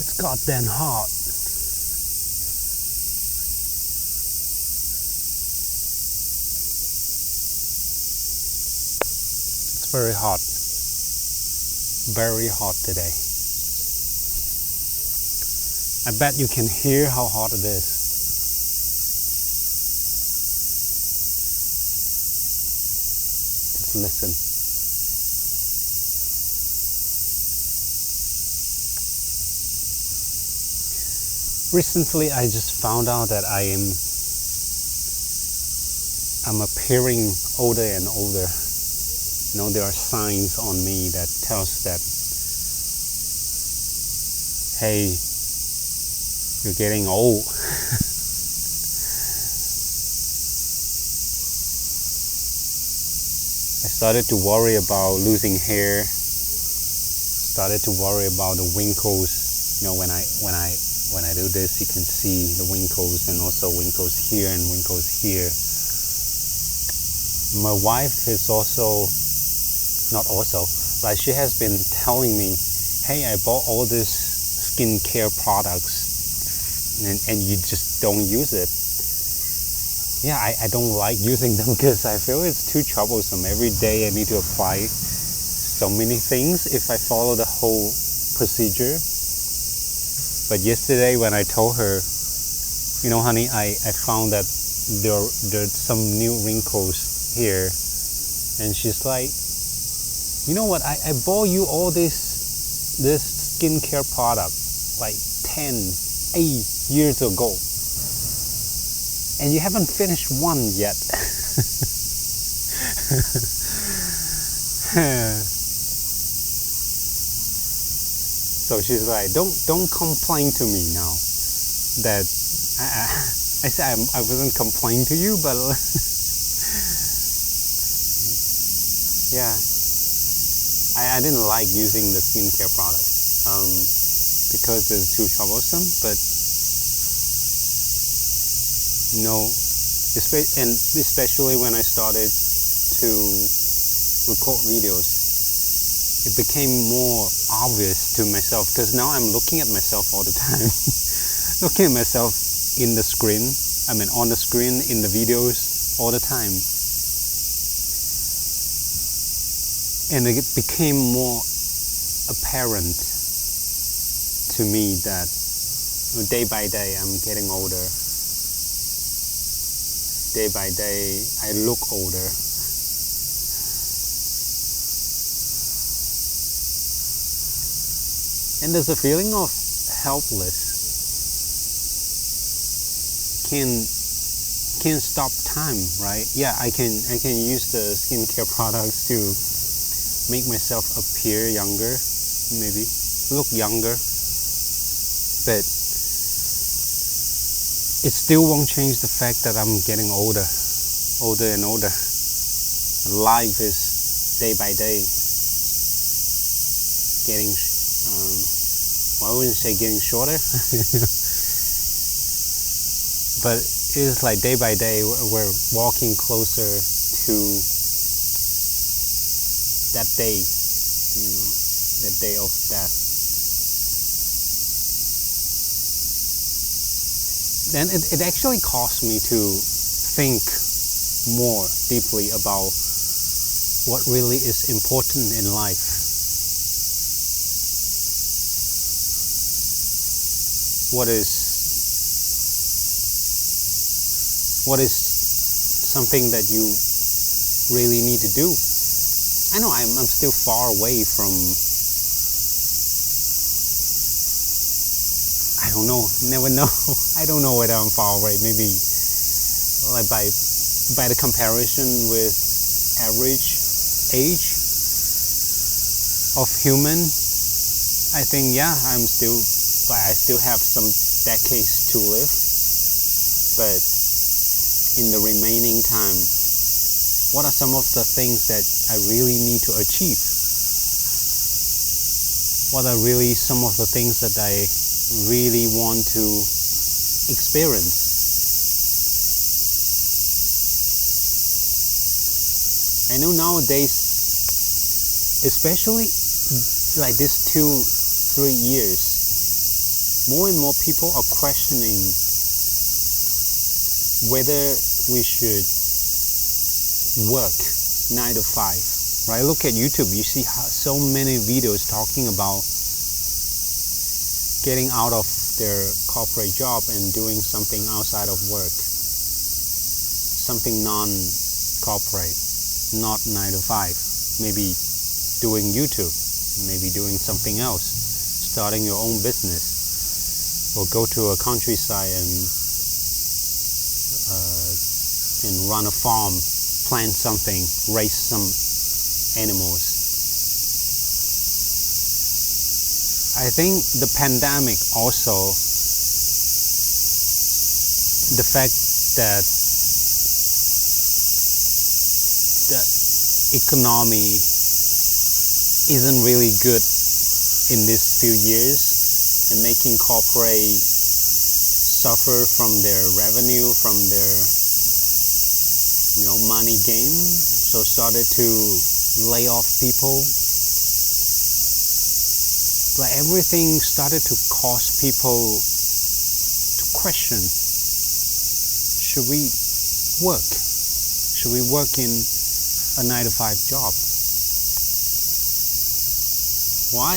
It's goddamn hot. It's very hot. Very hot today. I bet you can hear how hot it is. Just listen. Recently, I just found out that I'm appearing older and older. You know, there are signs on me that tells that, hey, you're getting old. I started to worry about losing hair. Started to worry about the wrinkles. You know, when I do this, you can see the wrinkles, and also wrinkles here and wrinkles here. My wife is also, not also, like she has been telling me, hey, I bought all these skincare products and you just don't use it. Yeah, I don't like using them because I feel it's too troublesome. Every day I need to apply so many things if I follow the whole procedure. But yesterday when I told her, you know, honey, I found that there's some new wrinkles here. And she's like, you know what, I bought you all this skincare product like 10, 8 years ago. And you haven't finished one yet. So she's like, don't complain to me now. That I said I wasn't complaining to you, but yeah, I didn't like using the skincare product because it's too troublesome. But no, and especially when I started to record videos, it became more obvious to myself because now I'm looking at myself all the time. Looking at myself in the screen, I mean on the screen, in the videos all the time. And it became more apparent to me that day by day I'm getting older. Day by day I look older. And there's a feeling of helpless. Can't stop time, right? Yeah, I can use the skincare products to make myself appear younger, maybe look younger, but it still won't change the fact that I'm getting older and older. Life is day by day getting I wouldn't say getting shorter, but it's like day by day we're walking closer to that day, you know, that day of death. Then it actually caused me to think more deeply about what really is important in life. What is something that you really need to do? I know I'm still far away from, I don't know, never know. I don't know whether I'm far away. Maybe like by the comparison with average age of human, I think yeah, I still have some decades to live. But in the remaining time, what are some of the things that I really need to achieve? What are really some of the things that I really want to experience? I know nowadays, especially like this 2-3 years, more and more people are questioning whether we should work 9 to 5, right? Look at YouTube, you see so many videos talking about getting out of their corporate job and doing something outside of work, something non-corporate, not 9 to 5, maybe doing YouTube, maybe doing something else, starting your own business, or go to a countryside and run a farm, plant something, raise some animals. I think the pandemic also, the fact that the economy isn't really good in these few years and making corporate suffer from their revenue, from their money gain, so started to lay off people. Like everything started to cause people to question, should we work? Should we work in a 9 to 5 job? Why?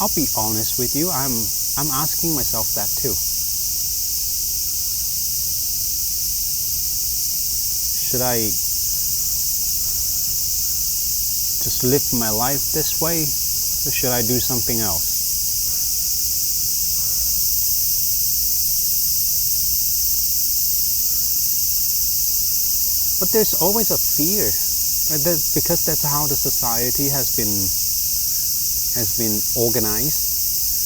I'll be honest with you, I'm asking myself that too. Should I just live my life this way, or should I do something else? But there's always a fear, right? Because that's how the society has been organized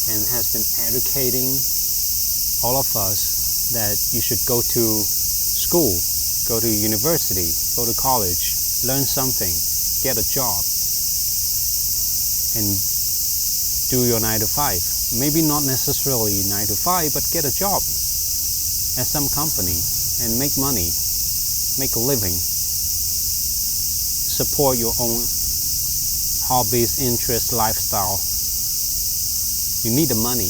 and has been educating all of us that you should go to school, go to university, go to college, learn something, get a job, and do your 9 to 5. Maybe not necessarily 9 to 5, but get a job at some company and make money, make a living, support your own hobbies, interests, lifestyle. You need the money,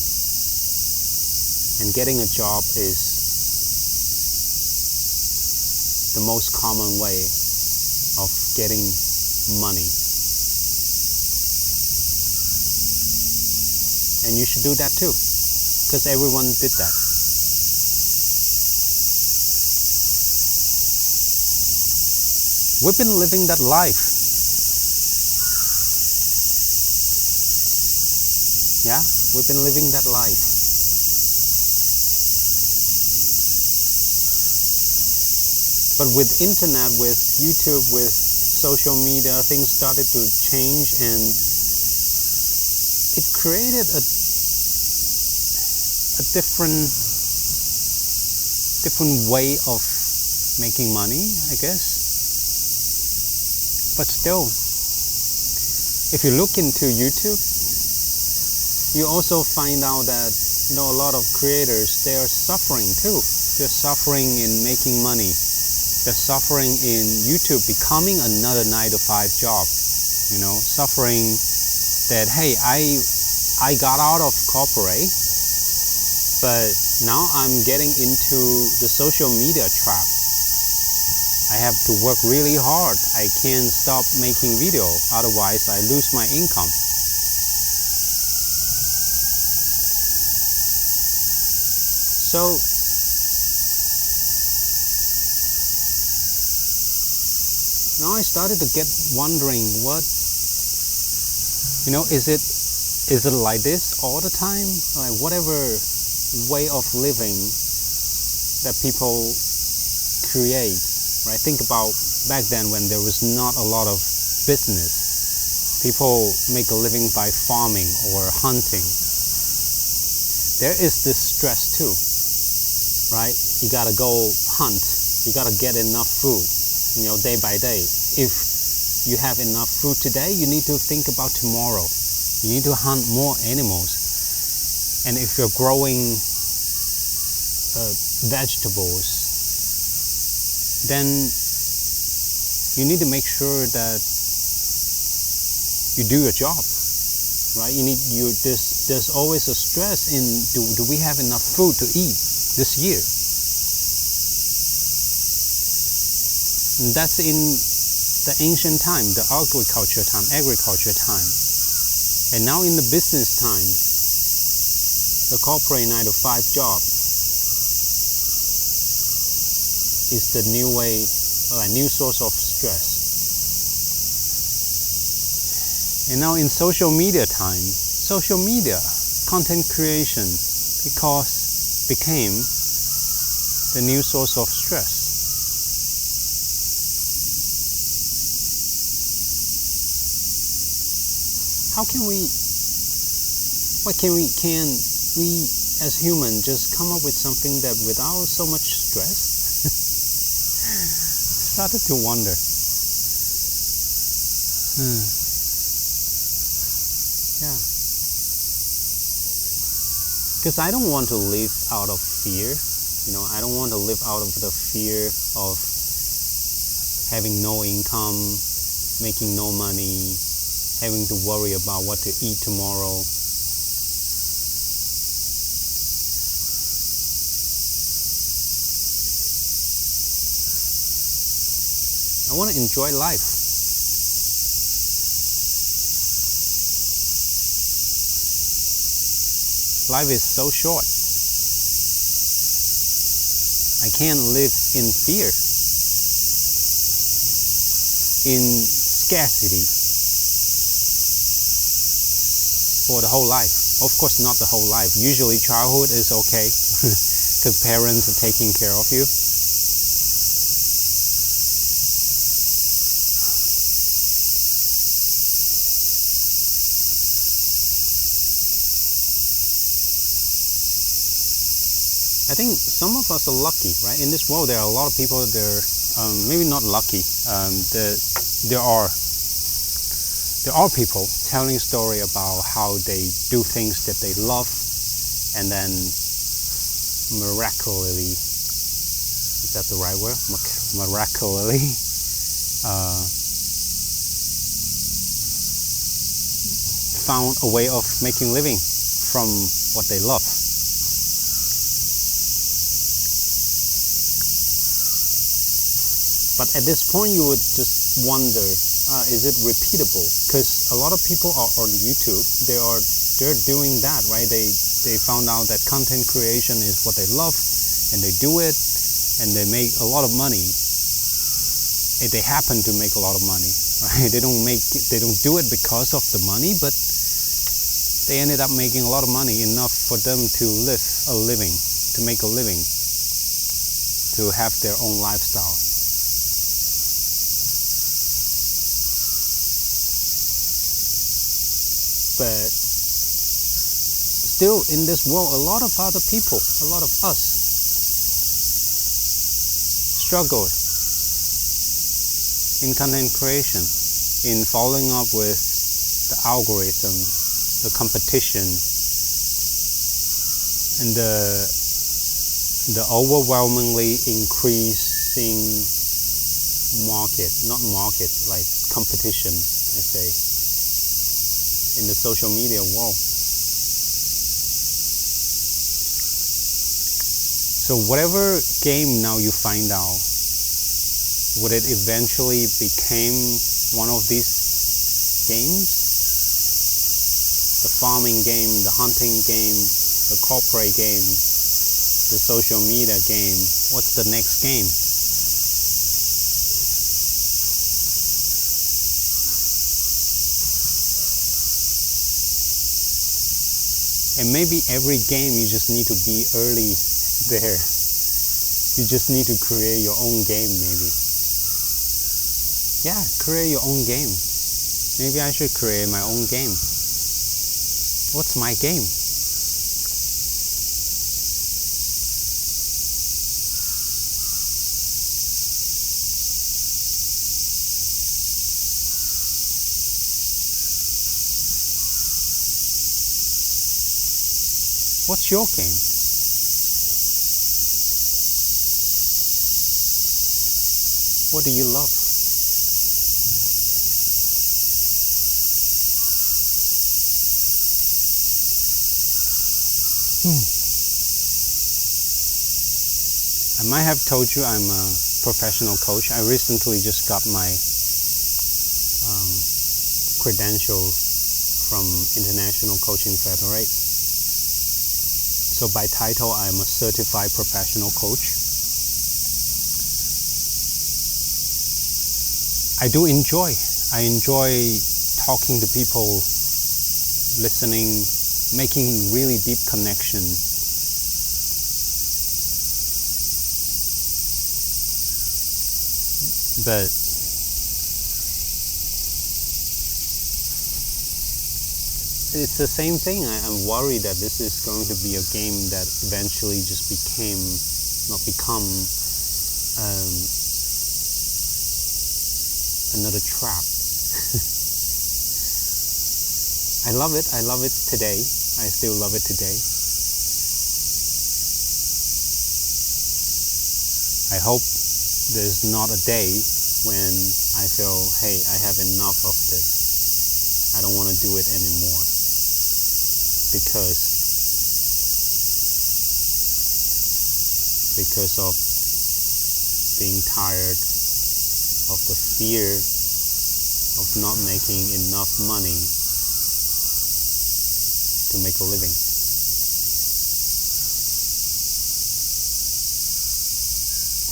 and getting a job is the most common way of getting money. And you should do that too, because everyone did that. We've been living that life. Yeah, we've been living that life. But with internet, with YouTube, with social media, things started to change, and it created a different way of making money, I guess. But still, if you look into YouTube, you also find out that a lot of creators, they are suffering too. They're suffering in making money. They're suffering in YouTube becoming another 9 to 5 job. Suffering that, hey, I got out of corporate, but now I'm getting into the social media trap. I have to work really hard. I can't stop making video, otherwise I lose my income. So now I started to get wondering, what, is it like this all the time? Like whatever way of living that people create, right? Think about back then when there was not a lot of business. People make a living by farming or hunting. There is this stress too, right? You gotta go hunt. You gotta get enough food, day by day. If you have enough food today, you need to think about tomorrow. You need to hunt more animals. And if you're growing vegetables, then you need to make sure that you do your job. right? There's always a stress in do we have enough food to eat this year? And that's in the ancient time, the agriculture time. And now in the business time, the corporate 9 to 5 job is the new way, a new source of stress. And now in social media time, social media, content creation, became the new source of stress. How can we as humans just come up with something that without so much stress? Started to wonder. Yeah. Because I don't want to live out of fear. I don't want to live out of the fear of having no income, making no money, having to worry about what to eat tomorrow. I want to enjoy life. Life is so short. I can't live in fear, in scarcity for the whole life. Of course, not the whole life. Usually childhood is okay because parents are taking care of you. I think some of us are lucky, right? In this world, there are a lot of people that are maybe not lucky. There are people telling a story about how they do things that they love, and then miraculously, is that the right word? Miraculously, found a way of making living from what they love. But at this point, you would just wonder, is it repeatable? Because a lot of people are on YouTube. They're doing that, right? They found out that content creation is what they love, and they do it, and they make a lot of money. And they happen to make a lot of money, right? They don't do it because of the money, but they ended up making a lot of money, enough for them to make a living, to have their own lifestyle. But still, in this world, a lot of other people, a lot of us, struggled in content creation, in following up with the algorithm, the competition, and the overwhelmingly increasing like competition, I say, in the social media world. So whatever game now you find out, would it eventually become one of these games? The farming game, the hunting game, the corporate game, the social media game. What's the next game? And maybe every game you just need to be early there. You just need to create your own game, maybe. Yeah, create your own game. Maybe I should create my own game. What's my game? What's your game? What do you love? I might have told you I'm a professional coach. I recently just got my credential from International Coaching Federate. So by title, I'm a certified professional coach. I enjoy talking to people, listening, making really deep connection. But it's the same thing. I'm worried that this is going to be a game that eventually just become another trap. I love it. I love it today. I still love it today. I hope there's not a day when I feel, hey, I have enough of this. I don't want to do it anymore. Because of being tired of the fear of not making enough money to make a living.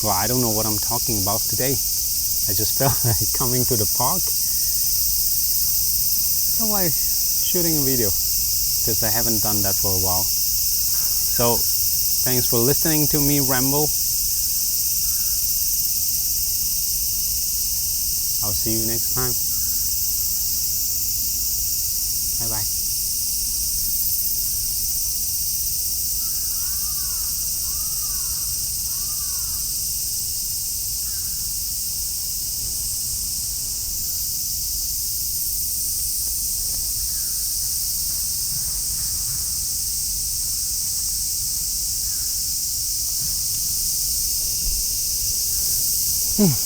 Well, I don't know what I'm talking about today. I just felt like coming to the park. I feel like shooting a video because I haven't done that for a while. So, thanks for listening to me ramble. I'll see you next time. Bye bye. Hmm.